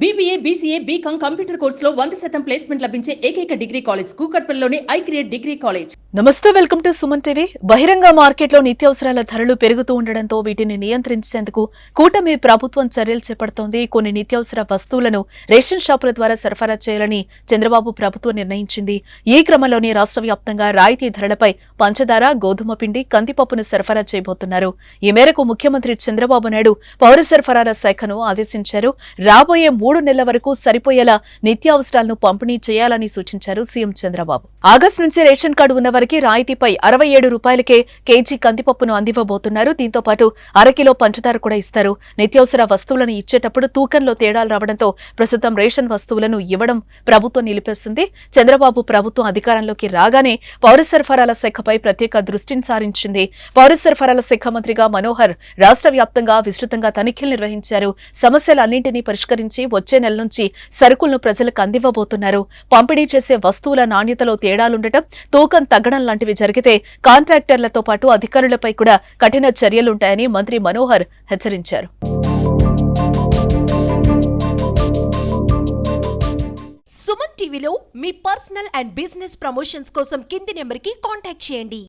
BBA, BCA, BCom computer కోర్సులో 100% placement లభించే ఏకైక డిగ్రీ కాలేజ్ కూకట్పల్లిలోని ఐక్రియేట్ డిగ్రీ కాలేజ్. నమస్తే, వెల్కమ్ టు సుమన్ టీవీ. బహిరంగ మార్కెట్లో నిత్యావసరాల ధరలు పెరుగుతూ ఉండడంతో వీటిని నియంత్రించేందుకు కూటమి ప్రభుత్వం చర్యలు చేపడుతోంది. కొన్ని నిత్యావసర వస్తువులను రేషన్ షాపుల ద్వారా సరఫరా చేయాలని చంద్రబాబు ప్రభుత్వం నిర్ణయించింది. ఈ క్రమంలోనే రాష్ట్ర వ్యాప్తంగా రాయితీ ధరలపై పంచదార, గోధుమ పిండి, కందిపప్పును సరఫరా చేయబోతున్నారు. ఈ మేరకు ముఖ్యమంత్రి చంద్రబాబు నాయుడు పౌర సరఫరాల శాఖను ఆదేశించారు. రాబోయే 3 నెలల వరకు సరిపోయేలా నిత్యావసరాలను పంపిణీ చేయాలని సూచించారు సీఎం చంద్రబాబు. ఆగస్టు నుంచి రేషన్ కార్డు ఉన్న వారికి రాయితీపై 67 రూపాయలకే కేజీ కందిపప్పును అందివ్వబోతున్నారు. దీంతో పాటు అరకిలో పంచదార కూడా ఇస్తారు. నిత్యావసర వస్తువులను ఇచ్చేటప్పుడు తూకంలో తేడాలు రావడంతో ప్రస్తుతం రేషన్ వస్తువులను ఇవ్వడం ప్రభుత్వం నిలిపేస్తుంది. చంద్రబాబు ప్రభుత్వం అధికారంలోకి రాగానే పౌర సరఫరాల శాఖపై ప్రత్యేక దృష్టిని సారించింది. పౌర సరఫరాల శాఖ మంత్రిగా మనోహర్ రాష్ట్ర వ్యాప్తంగా విస్తృతంగా తనిఖీలు నిర్వహించారు. సమస్యలన్నింటినీ పరిష్కరించి వచ్చే నెల నుంచి సరుకులను ప్రజలకు అందివ్వబోతున్నారు. పంపిణీ చేసే వస్తువుల నాణ్యతలో తేడాలుండటం, తూకం తగ్గడం లాంటివి జరిగితే కాంట్రాక్టర్లతో పాటు అధికారులపై కూడా కఠిన చర్యలుంటాయని మంత్రి మనోహర్ హెచ్చరించారు. సుమన్ టీవీలో మీ పర్సనల్ అండ్ బిజినెస్ ప్రమోషన్స్ కోసం కింది నెంబర్కి కాంటాక్ట్ చేయండి.